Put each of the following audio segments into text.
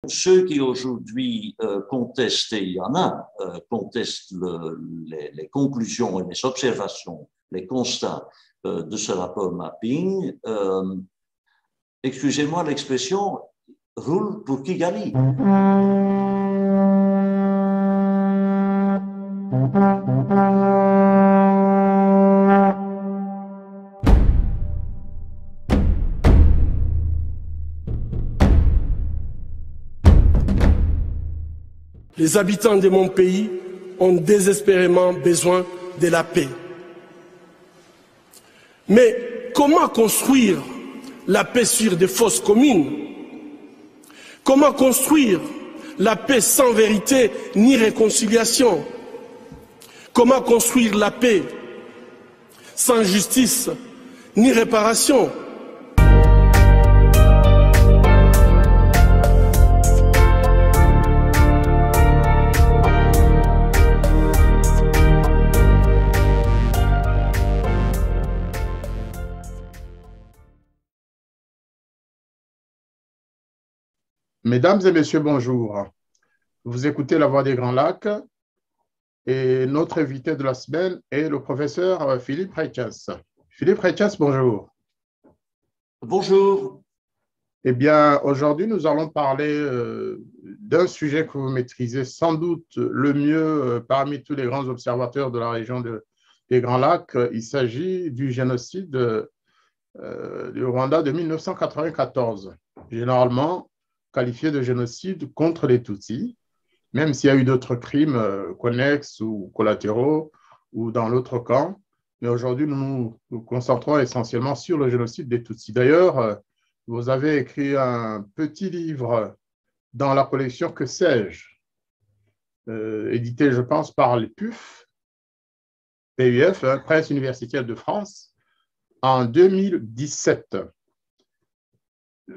ceux qui aujourd'hui contestent, et il y en a, contestent les conclusions et les observations, les constats de ce rapport mapping, excusez-moi l'expression, roule pour Kigali. Les habitants de mon pays ont désespérément besoin de la paix. Mais comment construire la paix sur des fausses communes? Comment construire la paix sans vérité ni réconciliation? Comment construire la paix sans justice ni réparation? Mesdames et messieurs, bonjour. Vous écoutez La Voix des Grands Lacs et notre invité de la semaine est le professeur Philippe Reitjes. Philippe Reitjes, bonjour. Bonjour. Eh bien, aujourd'hui, nous allons parler d'un sujet que vous maîtrisez sans doute le mieux parmi tous les grands observateurs de la région des Grands Lacs. Il s'agit du génocide du Rwanda de 1994, généralement qualifié de génocide contre les Tutsis, même s'il y a eu d'autres crimes connexes ou collatéraux ou dans l'autre camp. Mais aujourd'hui, nous nous concentrons essentiellement sur le génocide des Tutsis. D'ailleurs, vous avez écrit un petit livre dans la collection Que sais-je, édité, je pense, par les PUF, Presse universitaire de France, en 2017.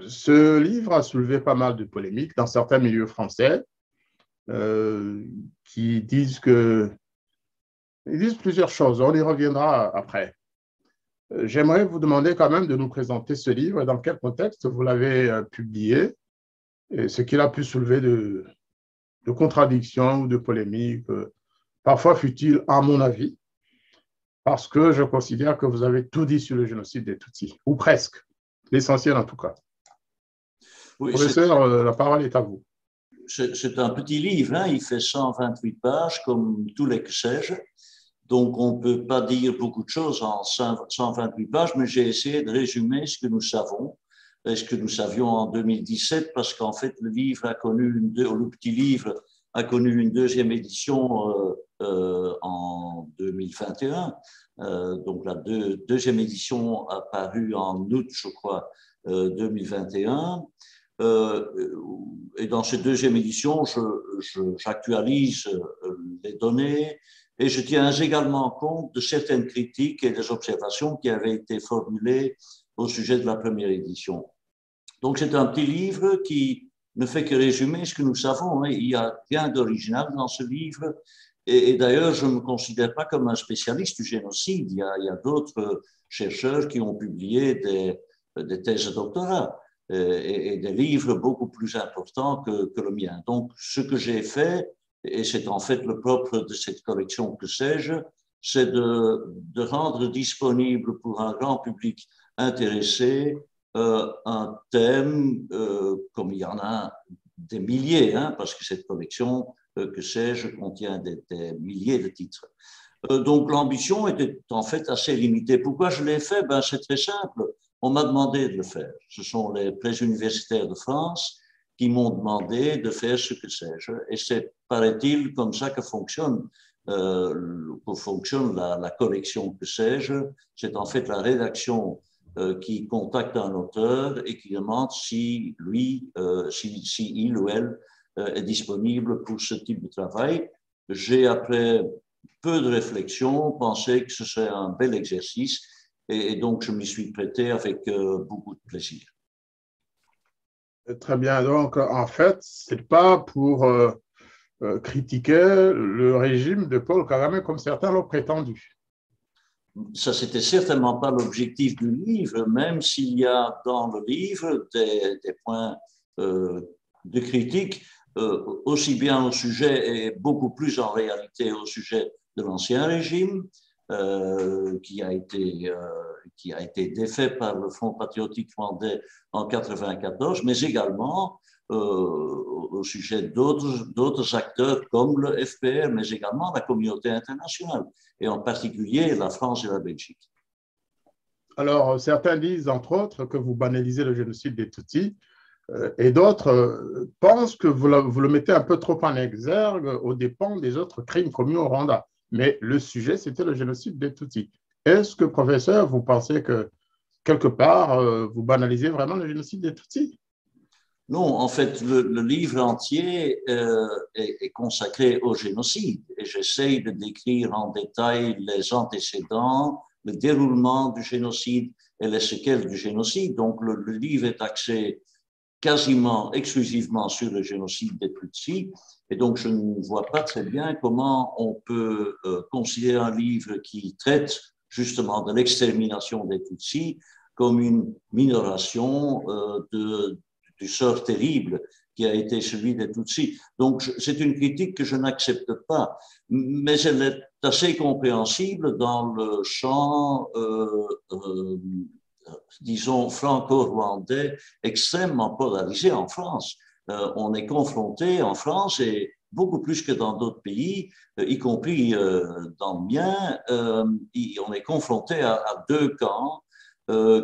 Ce livre a soulevé pas mal de polémiques dans certains milieux français qui disent plusieurs choses. On y reviendra après. J'aimerais vous demander quand même de nous présenter ce livre et dans quel contexte vous l'avez publié et ce qu'il a pu soulever de contradictions ou de polémiques, parfois futiles à mon avis, parce que je considère que vous avez tout dit sur le génocide des Tutsis, ou presque, l'essentiel en tout cas. Oui, professeur, la parole est à vous. C'est un petit livre, hein, il fait 128 pages, comme tous les que sais-je. Donc, on ne peut pas dire beaucoup de choses en 128 pages, mais j'ai essayé de résumer ce que nous savons, et ce que nous savions en 2017, parce qu'en fait, le petit livre a connu une deuxième édition en 2021. Donc, la deuxième édition a paru en août, je crois, 2021. Et dans cette deuxième édition, j'actualise les données et je tiens également compte de certaines critiques et des observations qui avaient été formulées au sujet de la première édition. Donc, c'est un petit livre qui ne fait que résumer ce que nous savons. Il n'y a rien d'original dans ce livre. Et d'ailleurs, je ne me considère pas comme un spécialiste du génocide. Il y a d'autres chercheurs qui ont publié des thèses de doctorat et des livres beaucoup plus importants que le mien. Donc, ce que j'ai fait, et c'est en fait le propre de cette collection Que sais-je, c'est de rendre disponible pour un grand public intéressé un thème, comme il y en a des milliers, hein, parce que cette collection, Que sais-je, contient des milliers de titres. Donc, l'ambition était en fait assez limitée. Pourquoi je l'ai fait? C'est très simple. On m'a demandé de le faire. Ce sont les presses universitaires de France qui m'ont demandé de faire ce Que sais-je. Et c'est, paraît-il, comme ça que fonctionne la collection Que sais-je. C'est en fait la rédaction qui contacte un auteur et qui demande si il ou elle est disponible pour ce type de travail. J'ai, après peu de réflexion, pensé que ce serait un bel exercice et donc je m'y suis prêté avec beaucoup de plaisir. Très bien. Donc, en fait, ce n'est pas pour critiquer le régime de Paul Kagame comme certains l'ont prétendu. Ça, c'était certainement pas l'objectif du livre, même s'il y a dans le livre des points de critiques, aussi bien au sujet et beaucoup plus en réalité au sujet de l'Ancien Régime, qui a été défait par le Front patriotique rwandais en 1994, mais également au sujet d'autres acteurs comme le FPR, mais également la communauté internationale, et en particulier la France et la Belgique. Alors, certains disent, entre autres, que vous banalisez le génocide des Tutsis, et d'autres pensent que vous le mettez un peu trop en exergue aux dépens des autres crimes commis au Rwanda. Mais le sujet, c'était le génocide des Tutsis. Est-ce que, professeur, vous pensez que, quelque part, vous banalisez vraiment le génocide des Tutsis? Non, en fait, le livre entier est consacré au génocide et j'essaye de décrire en détail les antécédents, le déroulement du génocide et les séquelles du génocide. Donc, le livre est axé quasiment exclusivement sur le génocide des Tutsis. Et donc, je ne vois pas très bien comment on peut considérer un livre qui traite justement de l'extermination des Tutsis comme une minoration du sort terrible qui a été celui des Tutsis. Donc, c'est une critique que je n'accepte pas, mais elle est assez compréhensible dans le champ disons, franco-rwandais extrêmement polarisé en France. On est confronté en France et beaucoup plus que dans d'autres pays, y compris dans le mien, on est confronté à deux camps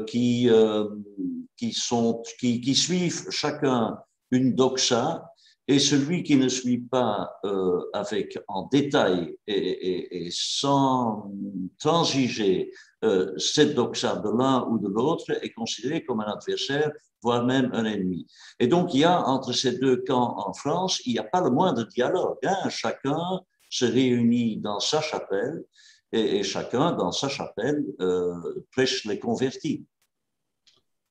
qui suivent chacun une doxa et celui qui ne suit pas avec en détail et sans transiger cette doxa de l'un ou de l'autre est considéré comme un adversaire, voire même un ennemi. Et donc, il y a entre ces deux camps en France, il n'y a pas le moindre dialogue. Hein. Chacun se réunit dans sa chapelle et chacun, dans sa chapelle, prêche les convertis.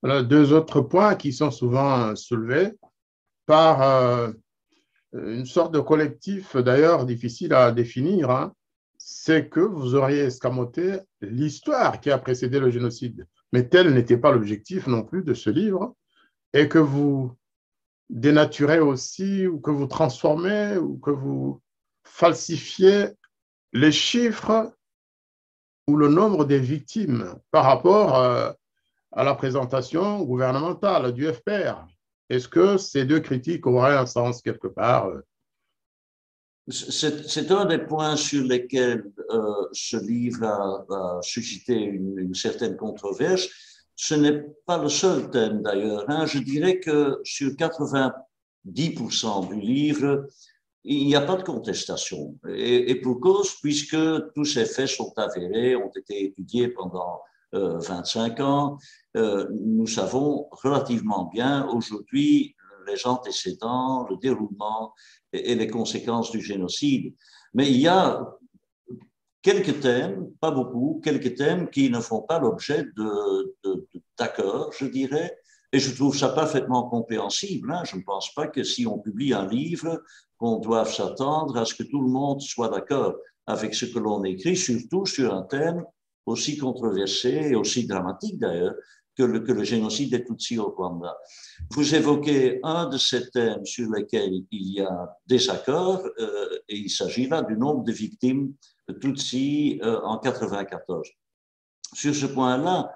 Voilà deux autres points qui sont souvent soulevés par une sorte de collectif, d'ailleurs difficile à définir, hein, c'est que vous auriez escamoté l'histoire qui a précédé le génocide. Mais tel n'était pas l'objectif non plus de ce livre, et que vous dénaturez aussi, ou que vous transformez, ou que vous falsifiez les chiffres ou le nombre des victimes par rapport à la présentation gouvernementale du FPR. Est-ce que ces deux critiques auraient un sens quelque part? C'est un des points sur lesquels ce livre a suscité une certaine controverse. Ce n'est pas le seul thème d'ailleurs. Hein. Je dirais que sur 90% du livre, il n'y a pas de contestation. Et pour cause, puisque tous ces faits sont avérés, ont été étudiés pendant 25 ans, nous savons relativement bien aujourd'hui les antécédents, le déroulement et les conséquences du génocide. Mais il y a quelques thèmes, pas beaucoup, quelques thèmes qui ne font pas l'objet d'accords, je dirais, et je trouve ça parfaitement compréhensible. Hein. Je ne pense pas que si on publie un livre, qu'on doive s'attendre à ce que tout le monde soit d'accord avec ce que l'on écrit, surtout sur un thème aussi controversé et aussi dramatique d'ailleurs que le génocide des Tutsis au Rwanda. Vous évoquez un de ces thèmes sur lesquels il y a des accords, et il s'agit là du nombre de victimes Tutsis en 1994. Sur ce point-là,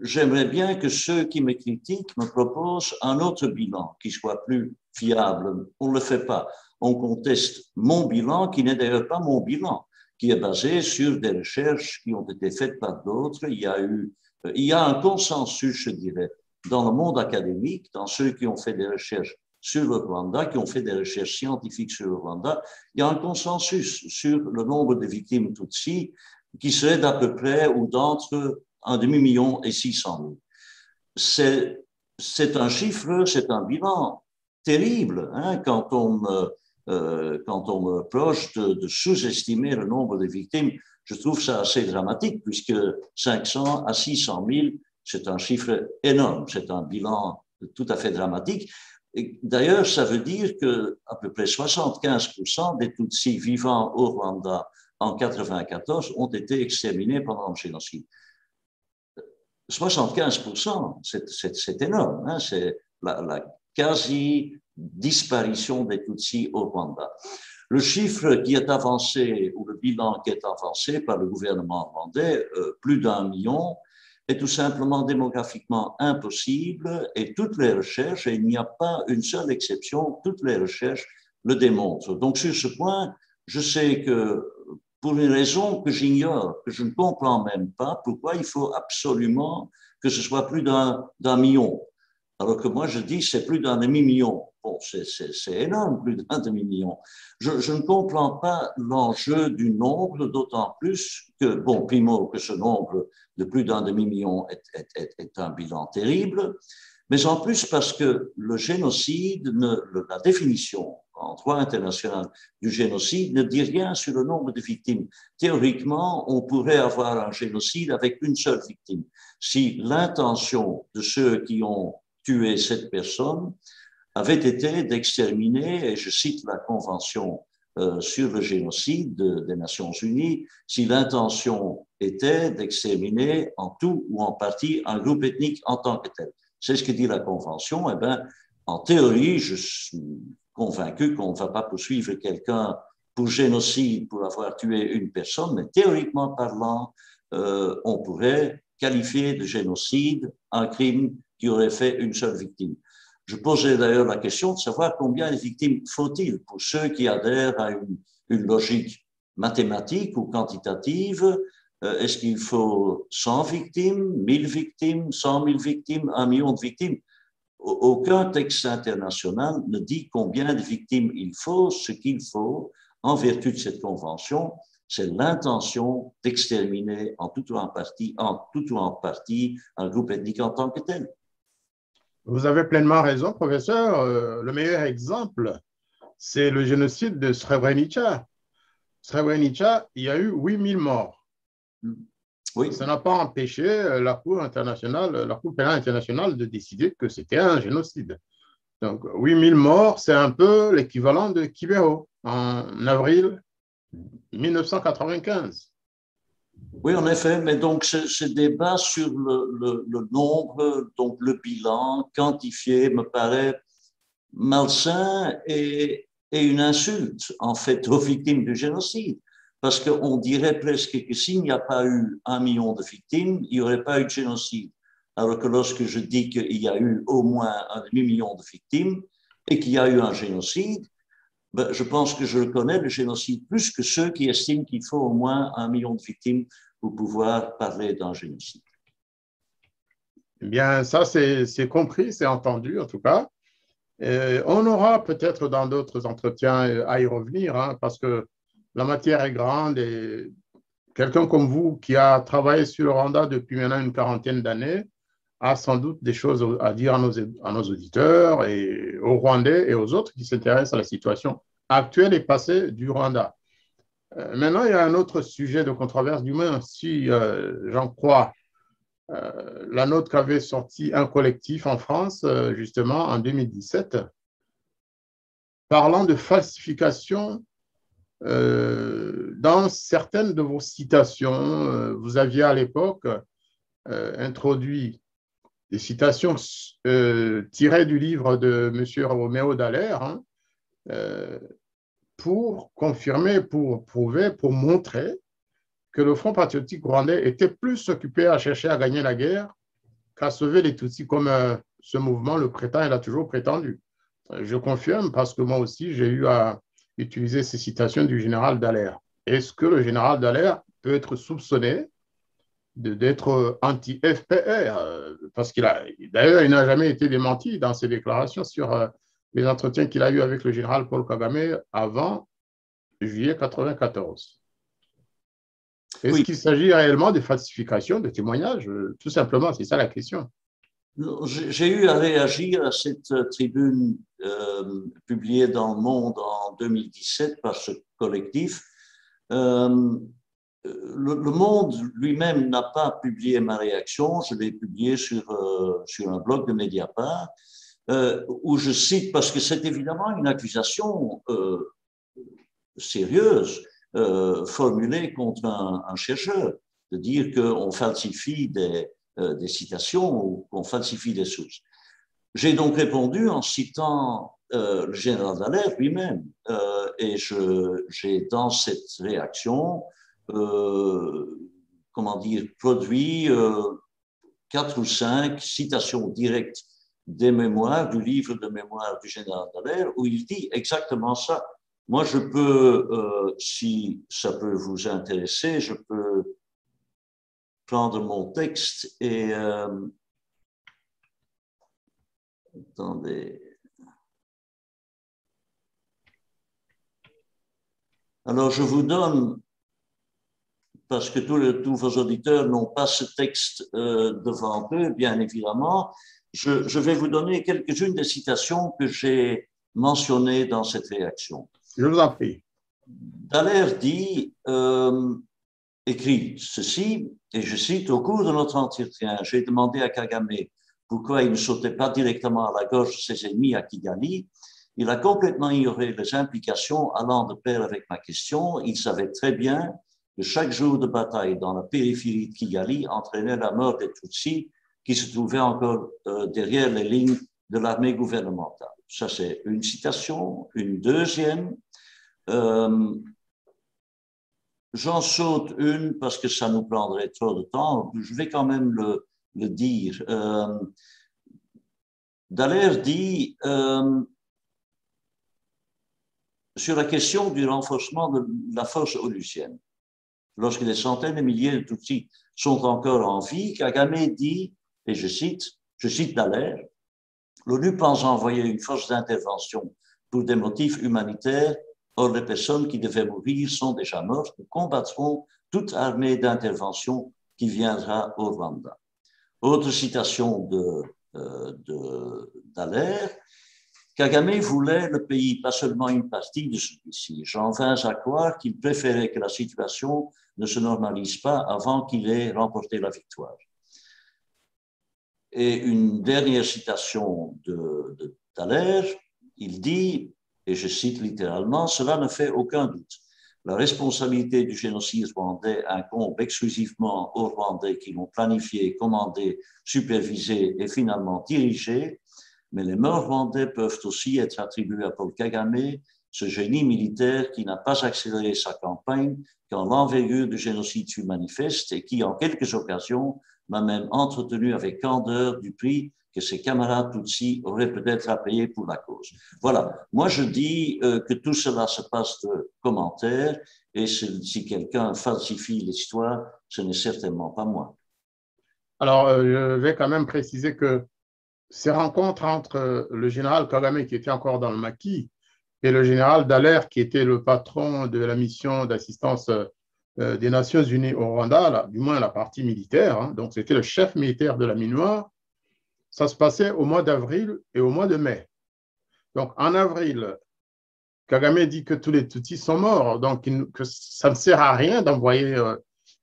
j'aimerais bien que ceux qui me critiquent me proposent un autre bilan qui soit plus fiable. On ne le fait pas. On conteste mon bilan, qui n'est d'ailleurs pas mon bilan, qui est basé sur des recherches qui ont été faites par d'autres. Il y a un consensus, je dirais, dans le monde académique, dans ceux qui ont fait des recherches sur le Rwanda, qui ont fait des recherches scientifiques sur le Rwanda, il y a un consensus sur le nombre de victimes Tutsis qui serait d'à peu près ou d'entre 1 demi-million et 600 000. C'est un chiffre, c'est un bilan terrible hein, quand on me reproche de sous-estimer le nombre de victimes. Je trouve ça assez dramatique puisque 500 à 600 000, c'est un chiffre énorme, c'est un bilan tout à fait dramatique. D'ailleurs, ça veut dire qu'à peu près 75% des Tutsis vivant au Rwanda en 1994 ont été exterminés pendant le génocide. 75%, c'est énorme. Hein, c'est la quasi disparition des Tutsis au Rwanda. Le chiffre qui est avancé, ou le bilan qui est avancé par le gouvernement rwandais, plus d'1 million, est tout simplement démographiquement impossible et toutes les recherches, et il n'y a pas une seule exception, toutes les recherches le démontrent. Donc sur ce point, je sais que pour une raison que j'ignore, que je ne comprends même pas, pourquoi il faut absolument que ce soit plus d'un million. Alors que moi, je dis c'est plus d'un demi-million. Bon, c'est énorme, plus d'un demi-million. Je ne comprends pas l'enjeu du nombre, d'autant plus que, bon, primo, que ce nombre de plus d'un demi-million est un bilan terrible, mais en plus parce que le génocide, la définition en droit international du génocide ne dit rien sur le nombre de victimes. Théoriquement, on pourrait avoir un génocide avec une seule victime. Si l'intention de ceux qui ont tué cette personne avait été d'exterminer, et je cite la Convention sur le génocide des Nations Unies, si l'intention était d'exterminer en tout ou en partie un groupe ethnique en tant que tel. C'est ce que dit la Convention. Eh bien, en théorie, je suis convaincu qu'on ne va pas poursuivre quelqu'un pour génocide, pour avoir tué une personne, mais théoriquement parlant, on pourrait qualifier de génocide un crime qui aurait fait une seule victime. Je posais d'ailleurs la question de savoir combien de victimes faut-il pour ceux qui adhèrent à une logique mathématique ou quantitative. Est-ce qu'il faut 100 victimes, 1000 victimes, 100 000 victimes, 1 million de victimes? Aucun texte international ne dit combien de victimes il faut. Ce qu'il faut, en vertu de cette convention, c'est l'intention d'exterminer en tout ou en partie un groupe ethnique en tant que tel. Vous avez pleinement raison, professeur. Le meilleur exemple, c'est le génocide de Srebrenica. Srebrenica, il y a eu 8000 morts. Oui. Ça n'a pas empêché la Cour pénale internationale de décider que c'était un génocide. Donc, 8000 morts, c'est un peu l'équivalent de Kibero en avril 1995. Oui, en effet, mais donc ce débat sur le nombre, donc le bilan quantifié me paraît malsain et une insulte, en fait, aux victimes du génocide. Parce qu'on dirait presque que s'il n'y a pas eu 1 million de victimes, il n'y aurait pas eu de génocide. Alors que lorsque je dis qu'il y a eu au moins 1 demi-million de victimes et qu'il y a eu un génocide, ben, je pense que je reconnais le génocide plus que ceux qui estiment qu'il faut au moins 1 million de victimes pour pouvoir parler d'un génocide. Eh bien, ça, c'est compris, c'est entendu en tout cas. On aura peut-être dans d'autres entretiens à y revenir, hein, parce que la matière est grande et quelqu'un comme vous qui a travaillé sur le Rwanda depuis maintenant une quarantaine d'années a sans doute des choses à dire à nos auditeurs et aux Rwandais et aux autres qui s'intéressent à la situation actuelle et passée du Rwanda. Maintenant, il y a un autre sujet de controverse, du moins si j'en crois la note qu'avait sorti un collectif en France, justement, en 2017, parlant de falsification dans certaines de vos citations. Vous aviez à l'époque introduit des citations tirées du livre de M. Roméo Dallaire, hein, pour confirmer, pour prouver, pour montrer que le Front patriotique rwandais était plus occupé à chercher à gagner la guerre qu'à sauver les Tutsis, comme ce mouvement le prétend et l'a toujours prétendu. Je confirme parce que moi aussi, j'ai eu à utiliser ces citations du général Dallaire. Est-ce que le général Dallaire peut être soupçonné d'être anti-FPR? Parce d'ailleurs, il n'a jamais été démenti dans ses déclarations sur les entretiens qu'il a eus avec le général Paul Kagame avant juillet 1994. Est-ce qu'il s'agit réellement de falsification de témoignages? Tout simplement, c'est ça la question. J'ai eu à réagir à cette tribune publiée dans Le Monde en 2017 par ce collectif. Le Monde lui-même n'a pas publié ma réaction, je l'ai publié sur un blog de Mediapart, où je cite, parce que c'est évidemment une accusation sérieuse, formulée contre un chercheur, de dire qu'on falsifie des citations ou qu'on falsifie des sources. J'ai donc répondu en citant le général Dallaire lui-même. Et j'ai, dans cette réaction, comment dire, produit 4 ou 5 citations directes des mémoires, du livre de mémoire du général Dallaire, où il dit exactement ça. Moi, je peux, si ça peut vous intéresser, je peux prendre mon texte et... attendez. Alors, je vous donne, parce que tous vos auditeurs n'ont pas ce texte devant eux, bien évidemment, je vais vous donner quelques-unes des citations que j'ai mentionnées dans cette réaction. Je vous en prie. Dallaire dit, écrit ceci, et je cite, au cours de notre entretien, j'ai demandé à Kagame pourquoi il ne sautait pas directement à la gorge de ses ennemis à Kigali. Il a complètement ignoré les implications allant de pair avec ma question. Il savait très bien que chaque jour de bataille dans la périphérie de Kigali entraînait la mort des Tutsis qui se trouvaient encore derrière les lignes de l'armée gouvernementale. Ça, c'est une citation. Une deuxième, j'en saute une parce que ça nous prendrait trop de temps. Je vais quand même le dire. Dallaire dit sur la question du renforcement de la force onusienne. Lorsque des centaines de milliers de Tutsis sont encore en vie, Kagame dit, et je cite Dallaire, l'ONU pense envoyer une force d'intervention pour des motifs humanitaires. Or, les personnes qui devaient mourir sont déjà mortes. Nous combattrons toute armée d'intervention qui viendra au Rwanda. Autre citation de Dallaire, Kagame voulait le pays, pas seulement une partie de celui-ci. J'en vins à croire qu'il préférait que la situation ne se normalise pas avant qu'il ait remporté la victoire. Et une dernière citation de Dallaire, il dit, et je cite littéralement, « Cela ne fait aucun doute. La responsabilité du génocide rwandais incombe exclusivement aux Rwandais qui l'ont planifié, commandé, supervisé et finalement dirigé, mais les morts rwandais peuvent aussi être attribués à Paul Kagame, ce génie militaire qui n'a pas accéléré sa campagne quand l'envergure du génocide fut manifeste et qui, en quelques occasions, m'a même entretenu avec candeur du prix que ses camarades Tutsis auraient peut-être à payer pour la cause. Voilà. Moi, je dis que tout cela se passe de commentaires et si quelqu'un falsifie l'histoire, ce n'est certainement pas moi. Alors, je vais quand même préciser que ces rencontres entre le général Kagame, qui était encore dans le maquis, et le général Dallaire, qui était le patron de la mission d'assistance des Nations Unies au Rwanda, là, du moins la partie militaire, hein, donc c'était le chef militaire de la MINUSMA, ça se passait au mois d'avril et au mois de mai. Donc en avril, Kagame dit que tous les Tutsis sont morts, donc que ça ne sert à rien d'envoyer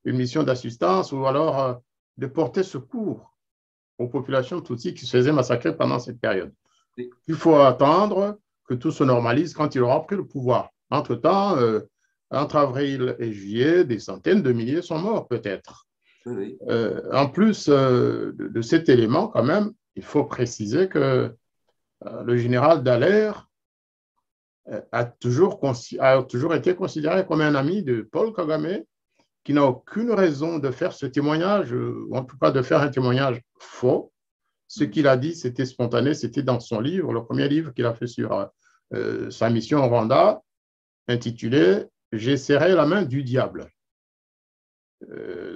une mission d'assistance ou alors de porter secours aux populations Tutsis qui se faisaient massacrer pendant cette période. Il faut attendre que tout se normalise quand il aura pris le pouvoir. Entre-temps, entre avril et juillet, des centaines de milliers sont morts peut-être. Oui. En plus de cet élément, quand même, il faut préciser que le général Dallaire a toujours été considéré comme un ami de Paul Kagame, qui n'a aucune raison de faire ce témoignage, ou en tout cas de faire un témoignage faux. Ce qu'il a dit, c'était spontané, c'était dans son livre, le premier livre qu'il a fait sur sa mission au Rwanda, intitulé « J'ai serré la main du diable ».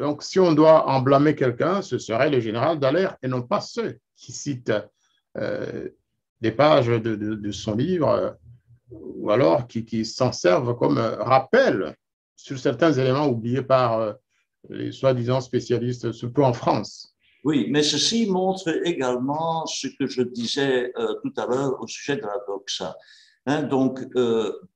Donc, si on doit en blâmer quelqu'un, ce serait le général Dallaire et non pas ceux qui citent des pages de son livre ou alors qui s'en servent comme rappel sur certains éléments oubliés par les soi-disant spécialistes, surtout en France. Oui, mais ceci montre également ce que je disais tout à l'heure au sujet de la doxa. Hein, donc,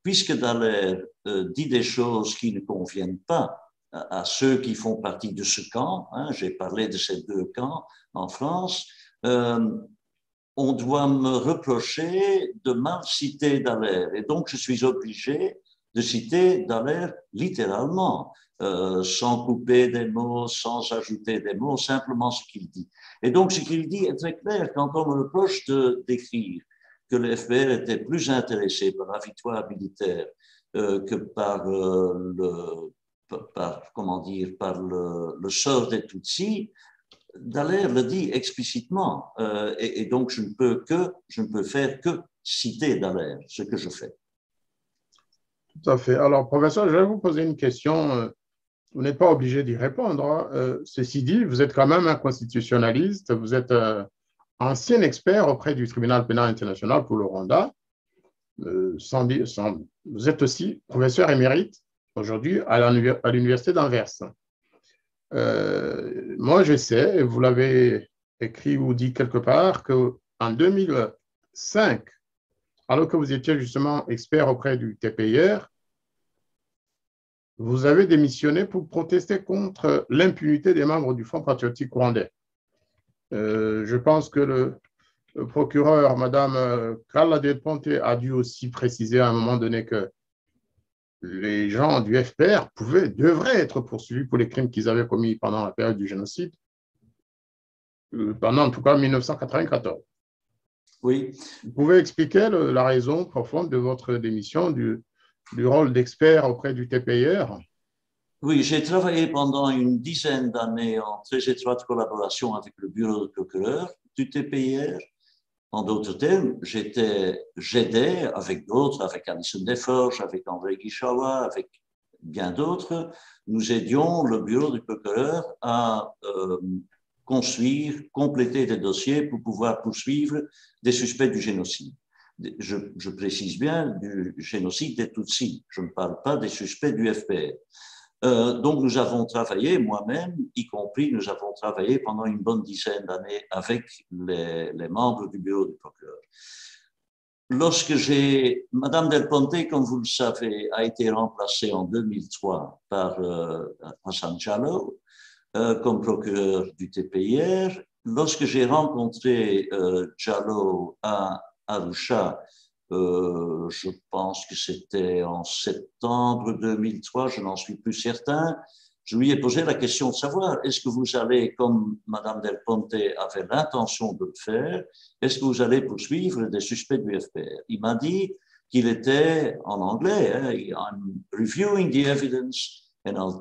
puisque Dallaire dit des choses qui ne conviennent pas à ceux qui font partie de ce camp, hein, j'ai parlé de ces deux camps en France, on doit me reprocher de mal citer Dallaire. Et donc, je suis obligé de citer Dallaire littéralement. sans couper des mots, sans ajouter des mots, simplement ce qu'il dit. Et donc, ce qu'il dit est très clair. Quand on me reproche d'écrire que le FPR était plus intéressé par la victoire militaire que par le sort des Tutsis, Dallaire le dit explicitement. Et donc, je ne peux faire que citer Dallaire, ce que je fais. Tout à fait. Alors, professeur, je vais vous poser une question. Vous n'êtes pas obligé d'y répondre, hein. Ceci dit, vous êtes quand même un constitutionnaliste, vous êtes ancien expert auprès du tribunal pénal international pour le Rwanda. Vous êtes aussi professeur émérite aujourd'hui à l'université d'Anvers. Moi, je sais, et vous l'avez écrit ou dit quelque part, qu'en 2005, alors que vous étiez justement expert auprès du TPIR, vous avez démissionné pour protester contre l'impunité des membres du Front patriotique rwandais. Je pense que le procureur, Mme Carla Del Ponte, a dû aussi préciser à un moment donné que les gens du FPR devraient être poursuivis pour les crimes qu'ils avaient commis pendant la période du génocide, pendant en tout cas 1994. Oui. Vous pouvez expliquer la raison profonde de votre démission du rôle d'expert auprès du TPIR? Oui, j'ai travaillé pendant une dizaine d'années en très étroite collaboration avec le bureau de procureur du TPIR. En d'autres termes, j'aidais avec d'autres, avec Alison Desforges, avec André Guichawa, avec bien d'autres, nous aidions le bureau du procureur à construire, compléter des dossiers pour pouvoir poursuivre des suspects du génocide. Je précise bien du génocide des Tutsis, je ne parle pas des suspects du FPR. Donc, nous avons travaillé, moi-même, y compris, nous avons travaillé pendant une bonne dizaine d'années avec les membres du bureau du procureur. Madame Del Ponte, comme vous le savez, a été remplacée en 2003 par Hassan Diallo comme procureur du TPIR. Lorsque j'ai rencontré Diallo à Arusha, je pense que c'était en septembre 2003, je n'en suis plus certain. Je lui ai posé la question de savoir, est-ce que vous allez, comme Mme Del Ponte avait l'intention de le faire, est-ce que vous allez poursuivre des suspects du FPR? Il m'a dit qu'il était, en anglais, I'm reviewing the evidence and I'll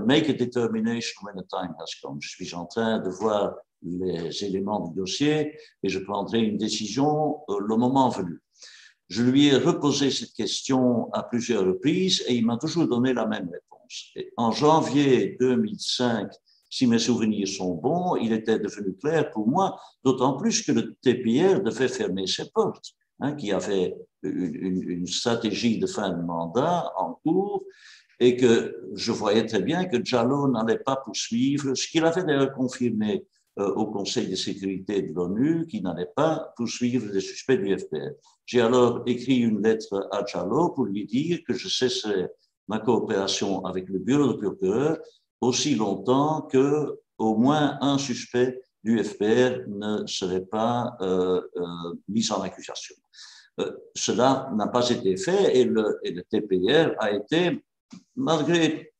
make a determination when the time has come. Je suis en train de voir les éléments du dossier et je prendrai une décision le moment venu. Je lui ai reposé cette question à plusieurs reprises et il m'a toujours donné la même réponse. Et en janvier 2005, si mes souvenirs sont bons, il était devenu clair pour moi, d'autant plus que le TPR devait fermer ses portes, qui avait une stratégie de fin de mandat en cours et que je voyais très bien que Diallo n'allait pas poursuivre, ce qu'il avait d'ailleurs confirmé au Conseil de sécurité de l'ONU, qui n'allait pas poursuivre les suspects du FPR. J'ai alors écrit une lettre à Diallo pour lui dire que je cesserais ma coopération avec le bureau de procureur aussi longtemps que au moins un suspect du FPR ne serait pas mis en accusation. Cela n'a pas été fait et le TPR a été, malgré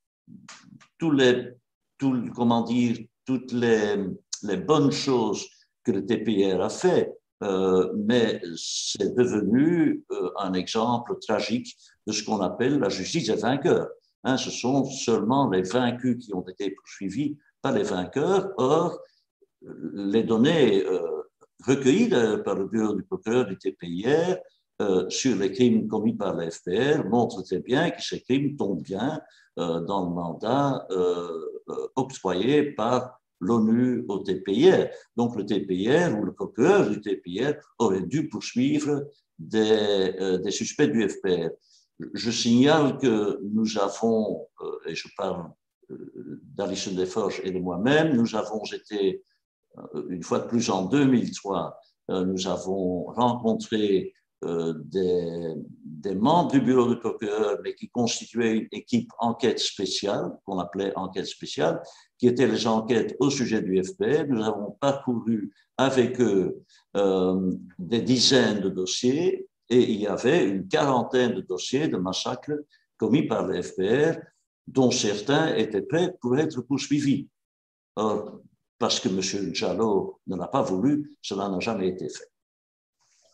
toutes les bonnes choses que le TPR a fait, mais c'est devenu un exemple tragique de ce qu'on appelle la justice des vainqueurs. Ce sont seulement les vaincus qui ont été poursuivis, pas les vainqueurs. Or, les données recueillies par le bureau du procureur du TPIR sur les crimes commis par la FPR montrent très bien que ces crimes tombent bien dans le mandat octroyé par l'ONU au TPIR. Donc le TPIR ou le procureur du TPIR aurait dû poursuivre des suspects du FPR. Je signale que nous avons, et je parle d'Alison Desforges et de moi-même, nous avons été, une fois de plus en 2003, nous avons rencontré des membres du bureau du procureur, mais qui constituaient une équipe enquête spéciale, qu'on appelait enquête spéciale, qui étaient les enquêtes au sujet du FPR. Nous avons parcouru avec eux des dizaines de dossiers et il y avait une quarantaine de dossiers de massacres commis par le FPR dont certains étaient prêts pour être poursuivis. Or, parce que M. Diallo ne l'a pas voulu, cela n'a jamais été fait.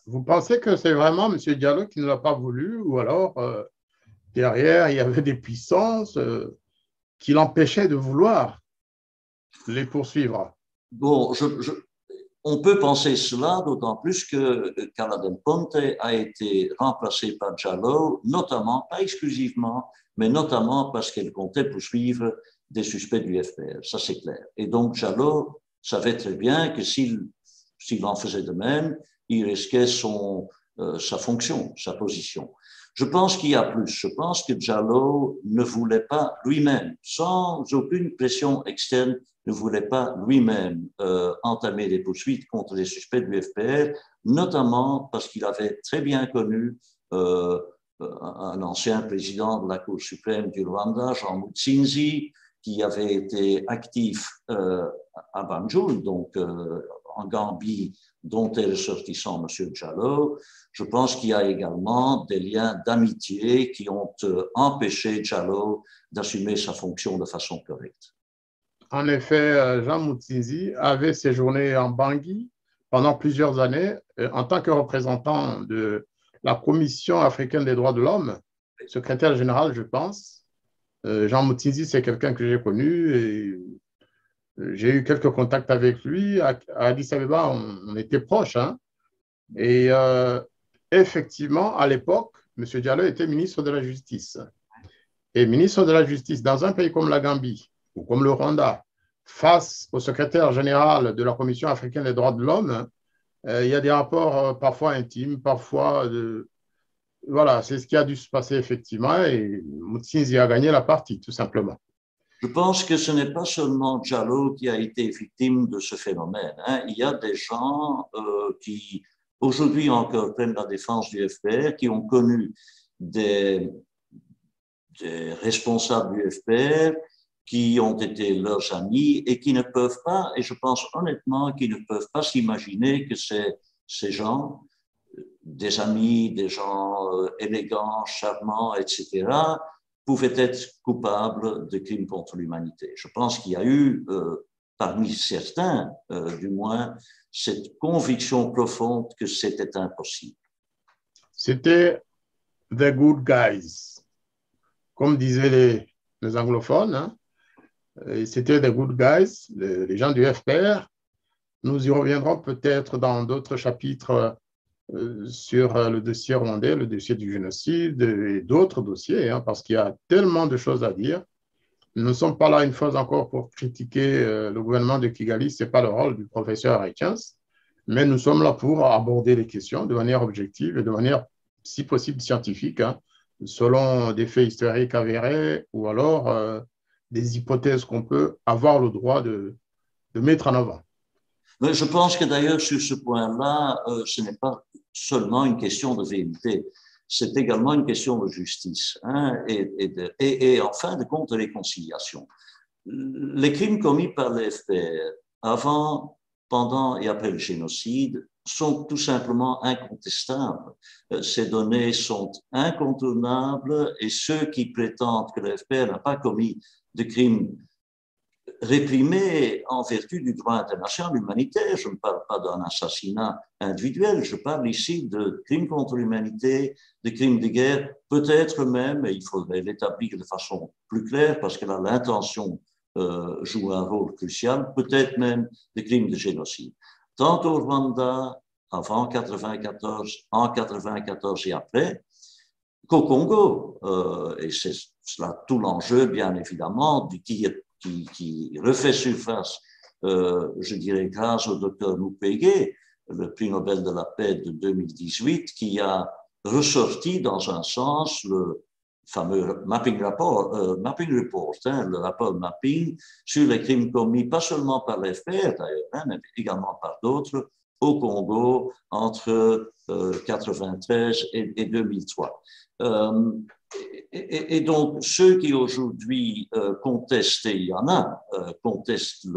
Vous pensez que c'est vraiment M. Diallo qui ne l'a pas voulu ou alors derrière, il y avait des puissances qui l'empêchaient de vouloir les poursuivre? Bon, on peut penser cela, d'autant plus que Caladel Ponte a été remplacé par Diallo, notamment, pas exclusivement, mais notamment parce qu'elle comptait poursuivre des suspects du FPR, ça c'est clair. Et donc Diallo savait très bien que s'il en faisait de même, il risquait sa fonction, sa position. Je pense qu'il y a plus. Je pense que Diallo ne voulait pas lui-même, sans aucune pression externe, ne voulait pas lui-même entamer des poursuites contre les suspects du FPR, notamment parce qu'il avait très bien connu un ancien président de la Cour suprême du Rwanda, Jean Mutsinzi, qui avait été actif à Banjul, donc en Gambie, dont est ressortissant M. Diallo. Je pense qu'il y a également des liens d'amitié qui ont empêché Diallo d'assumer sa fonction de façon correcte. En effet, Jean Mutsinzi avait séjourné en Bangui pendant plusieurs années en tant que représentant de la Commission africaine des droits de l'homme, secrétaire général, je pense. Jean Mutsinzi, c'est quelqu'un que j'ai connu et j'ai eu quelques contacts avec lui. À Addis Abeba, on était proches. Hein? Et effectivement, à l'époque, M. Diallo était ministre de la Justice. Et ministre de la Justice dans un pays comme la Gambie ou comme le Rwanda, face au secrétaire général de la Commission africaine des droits de l'homme, il y a des rapports parfois intimes, parfois voilà, c'est ce qui a dû se passer effectivement et Mutsinzi a gagné la partie, tout simplement. Je pense que ce n'est pas seulement Diallo qui a été victime de ce phénomène. Hein. Il y a des gens qui, aujourd'hui encore, prennent la défense du FPR, qui ont connu des responsables du FPR, qui ont été leurs amis et qui ne peuvent pas, et je pense honnêtement qu'ils ne peuvent pas s'imaginer que ces gens, des amis, des gens élégants, charmants, etc., pouvaient être coupables de crimes contre l'humanité. Je pense qu'il y a eu, parmi certains, du moins, cette conviction profonde que c'était impossible. C'était the good guys, comme disaient les anglophones. Hein? C'était the good guys, les gens du FPR. Nous y reviendrons peut-être dans d'autres chapitres sur le dossier rwandais, le dossier du génocide et d'autres dossiers, hein, parce qu'il y a tellement de choses à dire. Nous ne sommes pas là une fois encore pour critiquer le gouvernement de Kigali, ce n'est pas le rôle du professeur Aikens, mais nous sommes là pour aborder les questions de manière objective et de manière, si possible, scientifique, hein, selon des faits historiques avérés ou alors des hypothèses qu'on peut avoir le droit de mettre en avant. Mais je pense que d'ailleurs, sur ce point-là, ce n'est pas seulement une question de vérité, c'est également une question de justice hein, et en fin de compte de réconciliation. Les crimes commis par les FPR avant, pendant et après le génocide sont tout simplement incontestables. Ces données sont incontournables et ceux qui prétendent que le FPR n'a pas commis de crimes réprimés en vertu du droit international humanitaire. Je ne parle pas d'un assassinat individuel, je parle ici de crimes contre l'humanité, de crimes de guerre, peut-être même, et il faudrait l'établir de façon plus claire parce que là l'intention joue un rôle crucial, peut-être même des crimes de génocide. Tant au Rwanda, avant 1994, en 1994 et après, qu'au Congo, et c'est cela tout l'enjeu, bien évidemment, qui refait surface, je dirais, grâce au docteur Mukwege, le prix Nobel de la paix de 2018, qui a ressorti dans un sens le fameux mapping report, hein, le rapport mapping sur les crimes commis, pas seulement par l'FPR d'ailleurs, hein, mais également par d'autres, au Congo entre 1993 et 2003. Et donc, ceux qui aujourd'hui contestent, et il y en a, contestent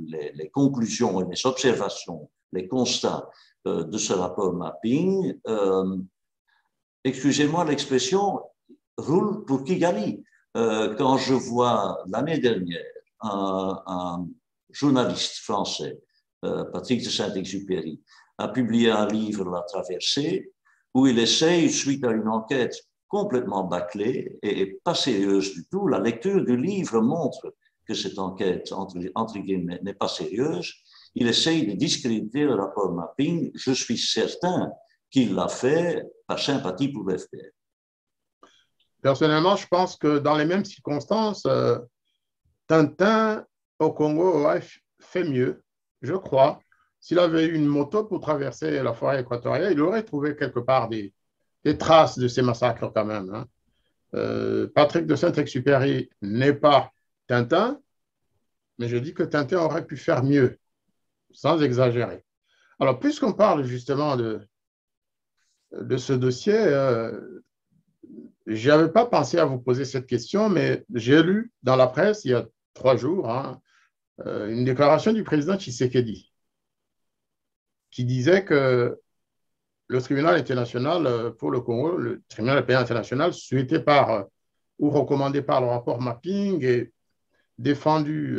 les conclusions et les observations, les constats de ce rapport mapping, excusez-moi l'expression, roulent pour Kigali. Quand je vois l'année dernière un journaliste français, Patrick de Saint-Exupéry, a publié un livre, La Traversée, où il essaye, suite à une enquête complètement bâclée et pas sérieuse du tout, la lecture du livre montre que cette enquête, entre guillemets, n'est pas sérieuse. Il essaye de discréditer le rapport Mapping. Je suis certain qu'il l'a fait par sympathie pour l'FPR. Personnellement, je pense que dans les mêmes circonstances, Tintin au Congo aurait fait mieux, je crois. S'il avait eu une moto pour traverser la forêt équatoriale, il aurait trouvé quelque part des traces de ces massacres quand même. Hein. Patrick de Saint-Exupéry n'est pas Tintin, mais je dis que Tintin aurait pu faire mieux, sans exagérer. Alors, puisqu'on parle justement de ce dossier, je n'avais pas pensé à vous poser cette question, mais j'ai lu dans la presse il y a 3 jours une déclaration du président Tshisekedi qui disait que le tribunal international pour le Congo, le tribunal pénal international, souhaité par ou recommandé par le rapport Mapping et défendu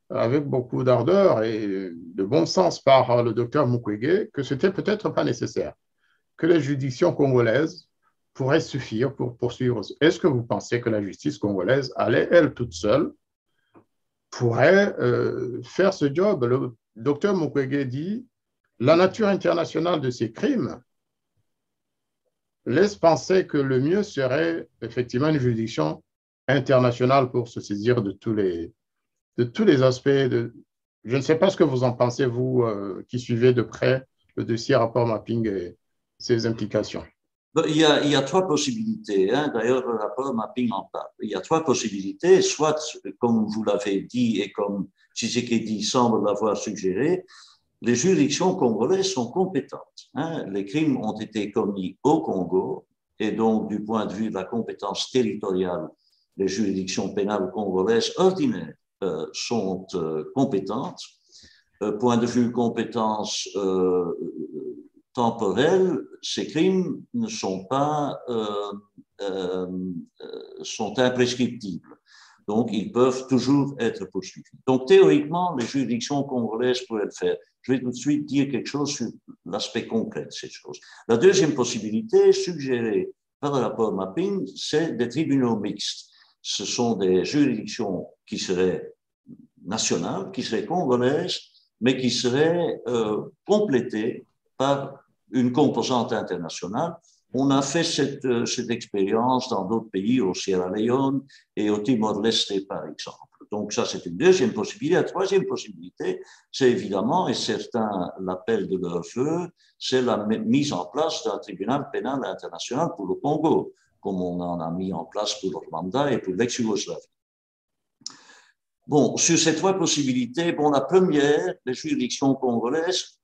avec beaucoup d'ardeur et de bon sens par le docteur Mukwege, que ce n'était peut-être pas nécessaire, que les juridictions congolaises pourraient suffire pour poursuivre. Est-ce que vous pensez que la justice congolaise allait, elle toute seule, pourrait faire ce job? Le docteur Mukwege dit la nature internationale de ces crimes laisse penser que le mieux serait effectivement une juridiction internationale pour se saisir de tous les aspects. Je ne sais pas ce que vous en pensez, vous, qui suivez de près le dossier rapport Mapping et ses implications. Il y a 3 possibilités. Hein. D'ailleurs, le rapport Mapping en parle. Il y a 3 possibilités. Soit, comme vous l'avez dit et comme Tshisekedi semble l'avoir suggéré, les juridictions congolaises sont compétentes. Hein. Les crimes ont été commis au Congo et donc, du point de vue de la compétence territoriale, les juridictions pénales congolaises ordinaires sont compétentes. Point de vue compétence temporelle, ces crimes ne sont pas sont imprescriptibles. Donc, ils peuvent toujours être poursuivis. Donc, théoriquement, les juridictions congolaises pourraient le faire. Je vais tout de suite dire quelque chose sur l'aspect concret de cette chose. La deuxième possibilité, suggérée par le rapport Mapping, c'est des tribunaux mixtes. Ce sont des juridictions qui seraient nationales, qui seraient congolaises, mais qui seraient complétées par une composante internationale. On a fait cette expérience dans d'autres pays, au Sierra Leone et au Timor-Leste, par exemple. Donc, ça, c'est une deuxième possibilité. La troisième possibilité, c'est évidemment, et certains l'appellent de leur feu, c'est la mise en place d'un tribunal pénal international pour le Congo, comme on en a mis en place pour le Rwanda et pour l'ex-Yougoslavie. Bon, sur ces 3 possibilités, bon, la première, les juridictions congolaises,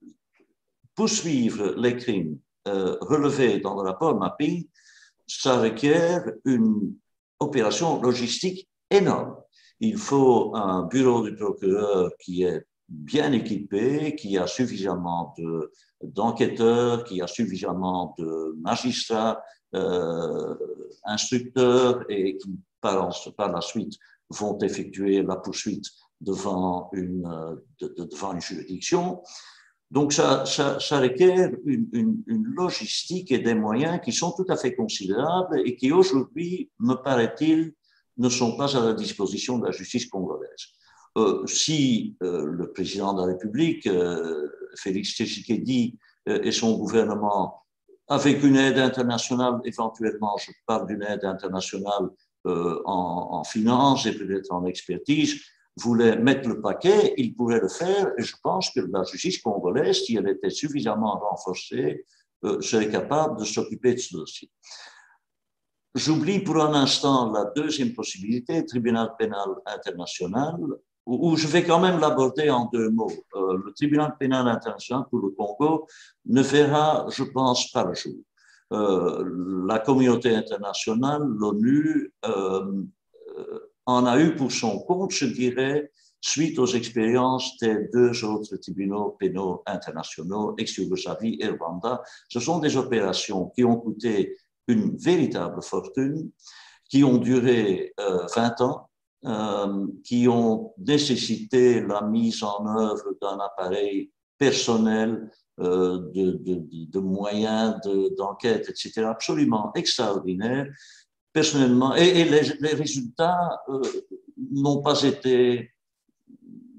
poursuivre les crimes relevés dans le rapport Mapping, ça requiert une opération logistique énorme. Il faut un bureau du procureur qui est bien équipé, qui a suffisamment d'enquêteurs, qui a suffisamment de magistrats, instructeurs et qui, par la suite, vont effectuer la poursuite devant une juridiction. Donc, ça requiert une logistique et des moyens qui sont tout à fait considérables et qui, aujourd'hui, me paraît-il, ne sont pas à la disposition de la justice congolaise. Si le président de la République, Félix Tshisekedi, et son gouvernement, avec une aide internationale, éventuellement, je parle d'une aide internationale en finance et peut-être en expertise, voulait mettre le paquet, il pourrait le faire, et je pense que la justice congolaise, si elle était suffisamment renforcée, serait capable de s'occuper de ce dossier. J'oublie pour un instant la deuxième possibilité, tribunal pénal international, où je vais quand même l'aborder en 2 mots. Le tribunal pénal international pour le Congo ne verra, je pense, pas le jour. La communauté internationale, l'ONU, en a eu pour son compte, je dirais, suite aux expériences des 2 autres tribunaux pénaux internationaux, ex-Yougoslavie et Rwanda. Ce sont des opérations qui ont coûté une véritable fortune, qui ont duré 20 ans, qui ont nécessité la mise en œuvre d'un appareil personnel, de moyens d'enquête, etc., absolument extraordinaire. Personnellement, et les résultats n'ont pas été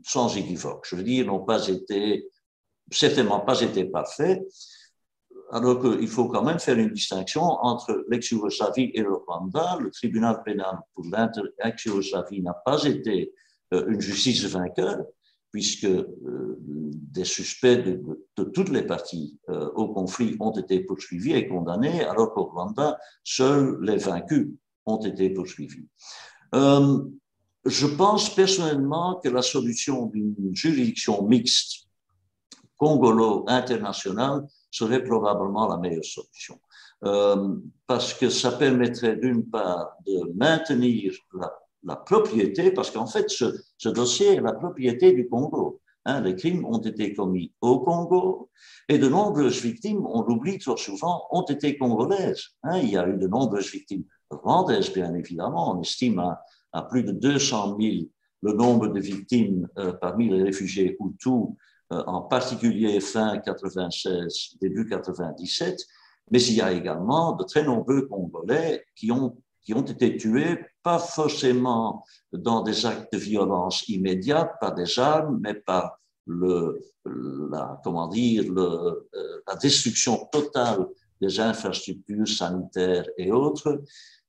sans équivoque. Je veux dire, n'ont pas été, certainement pas été parfaits, alors qu'il faut quand même faire une distinction entre l'ex-Yougoslavie et le Rwanda. Le tribunal pénal pour l'ex-Yougoslavie n'a pas été une justice de vainqueur, puisque des suspects de toutes les parties au conflit ont été poursuivis et condamnés, alors qu'au Rwanda, seuls les vaincus ont été poursuivis. Je pense personnellement que la solution d'une juridiction mixte congolo-internationale serait probablement la meilleure solution. Parce que ça permettrait d'une part de maintenir la propriété, parce qu'en fait, ce dossier est la propriété du Congo. Les crimes ont été commis au Congo et de nombreuses victimes, on l'oublie trop souvent, ont été congolaises. Il y a eu de nombreuses victimes rwandaises, bien évidemment. On estime à plus de 200 000 le nombre de victimes parmi les réfugiés Hutus, en particulier fin 96, début 97, mais il y a également de très nombreux Congolais qui ont été tués, pas forcément dans des actes de violence immédiate, par des armes, mais par la destruction totale des infrastructures sanitaires et autres.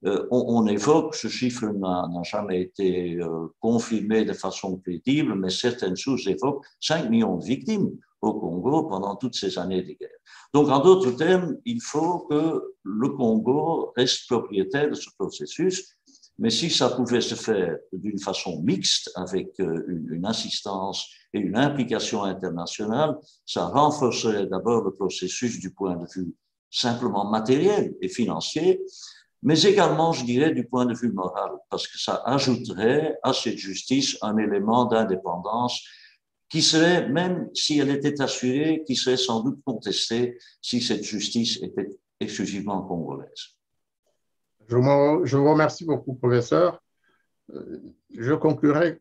On évoque, ce chiffre n'a jamais été confirmé de façon crédible, mais certaines sources évoquent 5 millions de victimes au Congo pendant toutes ces années de guerre. Donc, en d'autres termes, il faut que le Congo reste propriétaire de ce processus, mais si ça pouvait se faire d'une façon mixte, avec une assistance et une implication internationale, ça renforcerait d'abord le processus du point de vue simplement matériel et financier, mais également, je dirais, du point de vue moral, parce que ça ajouterait à cette justice un élément d'indépendance qui serait, même si elle était assurée, qui serait sans doute contestée si cette justice était exclusivement congolaise. Je vous remercie beaucoup, professeur. Je conclurai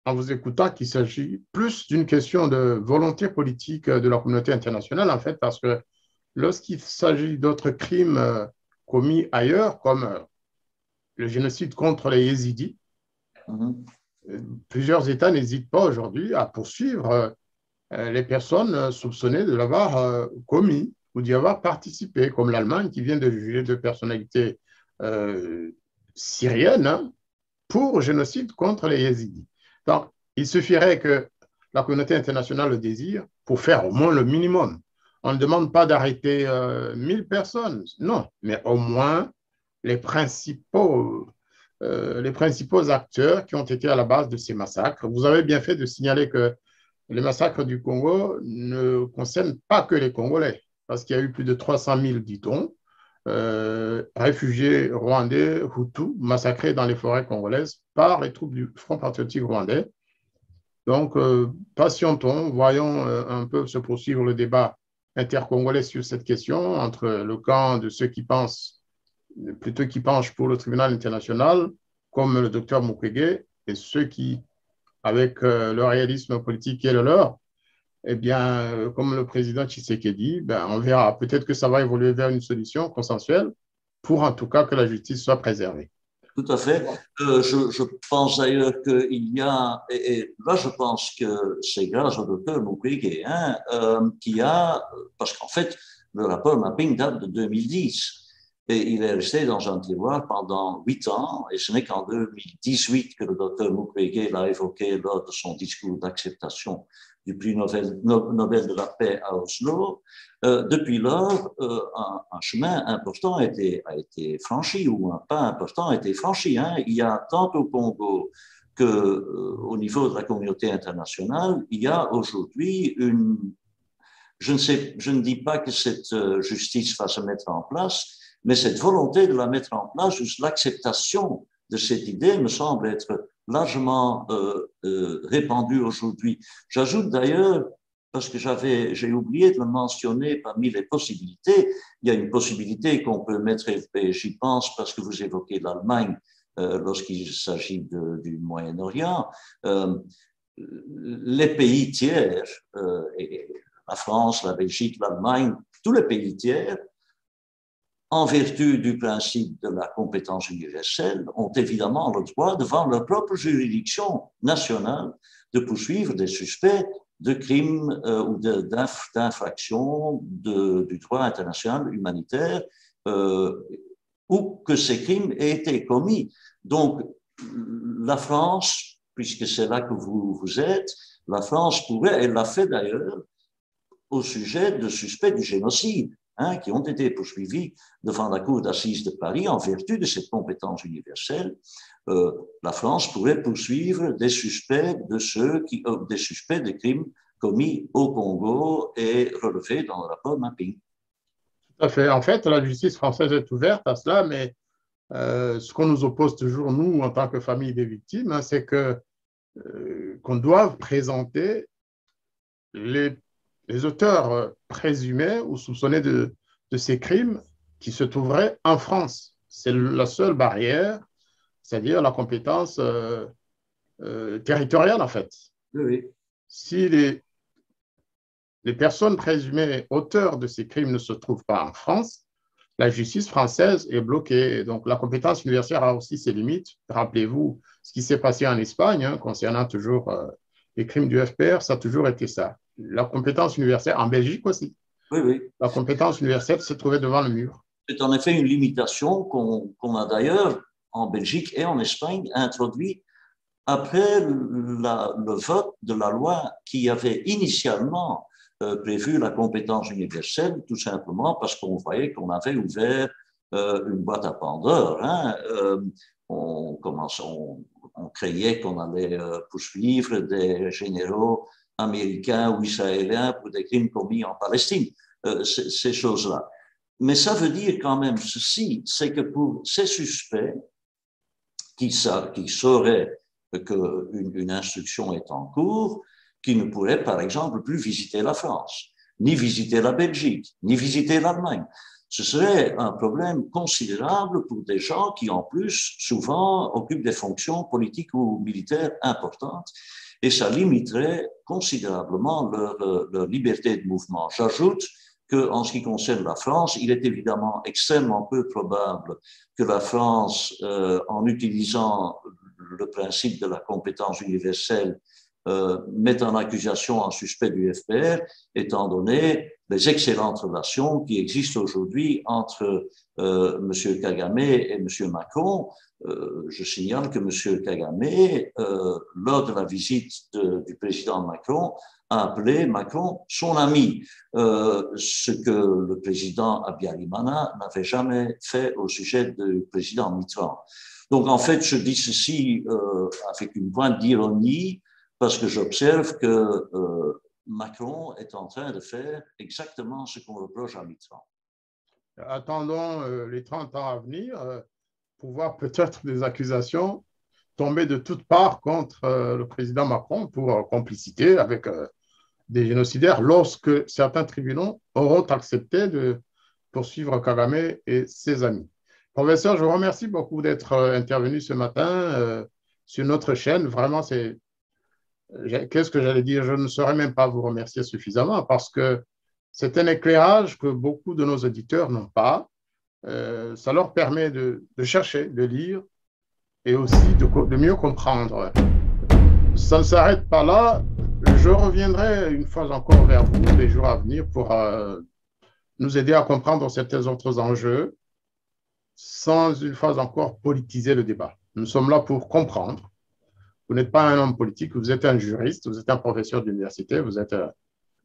en vous écoutant qu'il s'agit plus d'une question de volonté politique de la communauté internationale, en fait, parce que lorsqu'il s'agit d'autres crimes commis ailleurs, comme le génocide contre les Yézidis, plusieurs États n'hésitent pas aujourd'hui à poursuivre les personnes soupçonnées de l'avoir commis ou d'y avoir participé, comme l'Allemagne qui vient de juger deux personnalités syriennes pour génocide contre les Yézidis. Donc, il suffirait que la communauté internationale le désire pour faire au moins le minimum. On ne demande pas d'arrêter 1000 personnes, non, mais au moins les principaux acteurs qui ont été à la base de ces massacres. Vous avez bien fait de signaler que les massacres du Congo ne concernent pas que les Congolais, parce qu'il y a eu plus de 300 000, dit-on, réfugiés rwandais, Hutus, massacrés dans les forêts congolaises par les troupes du Front patriotique rwandais. Donc, patientons, voyons un peu se poursuivre le débat intercongolais sur cette question entre le camp de ceux qui penchent pour le tribunal international, comme le docteur Mukwege, et ceux qui, avec le réalisme politique qui est le leur, eh bien, comme le président Tshisekedi, on verra. Peut-être que ça va évoluer vers une solution consensuelle pour en tout cas que la justice soit préservée. Tout à fait. Je pense d'ailleurs qu'il y a, et là je pense que c'est grâce au docteur Mukwege, qui a, parce qu'en fait, le rapport mapping date de 2010. Et il est resté dans un tiroir pendant 8 ans, et ce n'est qu'en 2018 que le docteur Mukwege l'a évoqué lors de son discours d'acceptation du prix Nobel de la paix à Oslo. Depuis lors, un chemin important a été franchi, ou un pas important a été franchi. Il y a tant au Congo qu'au niveau de la communauté internationale, il y a aujourd'hui je ne dis pas que cette justice va se mettre en place, mais cette volonté de la mettre en place, juste l'acceptation de cette idée me semble être largement répandue aujourd'hui. J'ajoute d'ailleurs parce que j'ai oublié de le mentionner parmi les possibilités. Il y a une possibilité qu'on peut mettre, et j'y pense parce que vous évoquez l'Allemagne lorsqu'il s'agit du Moyen-Orient. Les pays tiers, et la France, la Belgique, l'Allemagne, tous les pays tiers, en vertu du principe de la compétence universelle, ont évidemment le droit, devant leur propre juridiction nationale, de poursuivre des suspects de crimes ou d'infractions du droit international humanitaire où que ces crimes aient été commis. Donc, la France, puisque c'est là que vous êtes, la France pourrait, elle l'a fait d'ailleurs, au sujet de suspects du génocide, qui ont été poursuivis devant la Cour d'assises de Paris en vertu de cette compétence universelle. La France pourrait poursuivre des suspects des suspects de crimes commis au Congo et relevés dans le rapport mapping. Tout à fait. En fait, la justice française est ouverte à cela, mais ce qu'on nous oppose toujours, nous, en tant que famille des victimes, c'est qu'on doit présenter les auteurs présumés ou soupçonnés de ces crimes qui se trouveraient en France. C'est la seule barrière, c'est-à-dire la compétence territoriale, en fait. Oui. Si les personnes présumées auteurs de ces crimes ne se trouvent pas en France, la justice française est bloquée. Donc, la compétence universelle a aussi ses limites. Rappelez-vous ce qui s'est passé en Espagne concernant toujours les crimes du FPR, ça a toujours été ça. La compétence universelle, en Belgique aussi. Oui, oui. La compétence universelle se trouvait devant le mur. C'est en effet une limitation qu'on a d'ailleurs en Belgique et en Espagne introduit après le vote de la loi qui avait initialement prévu la compétence universelle, tout simplement parce qu'on voyait qu'on avait ouvert une boîte à Pandore. On craignait qu'on allait poursuivre des généraux américains ou israéliens pour des crimes commis en Palestine, ces choses-là. Mais ça veut dire quand même ceci, c'est que pour ces suspects qui sauraient qu'une instruction est en cours, qui ne pourraient par exemple plus visiter la France, ni visiter la Belgique, ni visiter l'Allemagne. Ce serait un problème considérable pour des gens qui, en plus, souvent occupent des fonctions politiques ou militaires importantes, et ça limiterait considérablement leur liberté de mouvement. J'ajoute qu'en ce qui concerne la France, il est évidemment extrêmement peu probable que la France, en utilisant le principe de la compétence universelle, mette en accusation un suspect du FPR, étant donné les excellentes relations qui existent aujourd'hui entre M. Kagame et M. Macron. Je signale que M. Kagame, lors de la visite du président Macron, a appelé Macron son ami, ce que le président Habyarimana n'avait jamais fait au sujet du président Mitterrand. Donc, en fait, je dis ceci avec une pointe d'ironie, parce que j'observe que Macron est en train de faire exactement ce qu'on reproche à Mitterrand. Attendons les 30 ans à venir pour voir peut-être des accusations tomber de toutes parts contre le président Macron pour complicité avec des génocidaires lorsque certains tribunaux auront accepté de poursuivre Kagame et ses amis. Professeur, je vous remercie beaucoup d'être intervenu ce matin sur notre chaîne. Vraiment, qu'est-ce que j'allais dire? Je ne saurais même pas vous remercier suffisamment parce que c'est un éclairage que beaucoup de nos auditeurs n'ont pas. Ça leur permet de chercher, de lire et aussi de mieux comprendre. Ça ne s'arrête pas là. Je reviendrai une fois encore vers vous les jours à venir pour nous aider à comprendre certains autres enjeux sans une fois encore politiser le débat. Nous sommes là pour comprendre. Vous n'êtes pas un homme politique, vous êtes un juriste, vous êtes un professeur d'université, vous êtes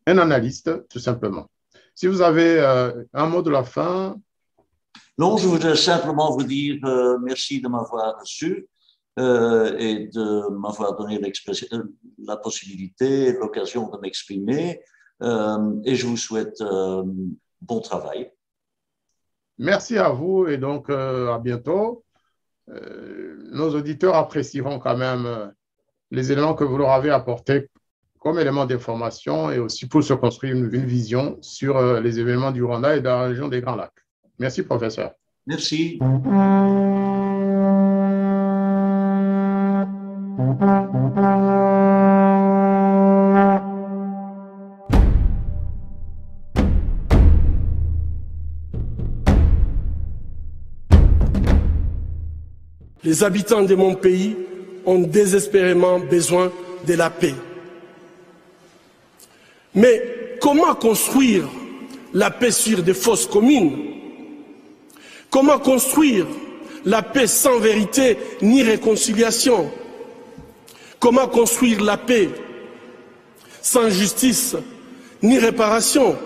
un analyste, tout simplement. Si vous avez un mot de la fin. Non, je voudrais simplement vous dire merci de m'avoir reçu et de m'avoir donné la possibilité, l'occasion de m'exprimer. Et je vous souhaite bon travail. Merci à vous et donc à bientôt. Nos auditeurs apprécieront quand même les éléments que vous leur avez apportés comme élément d'information et aussi pour se construire une vision sur les événements du Rwanda et de la région des Grands Lacs. Merci, professeur. Merci. Les habitants de mon pays ont désespérément besoin de la paix. Mais comment construire la paix sur des fausses communes? Comment construire la paix sans vérité ni réconciliation? Comment construire la paix sans justice ni réparation?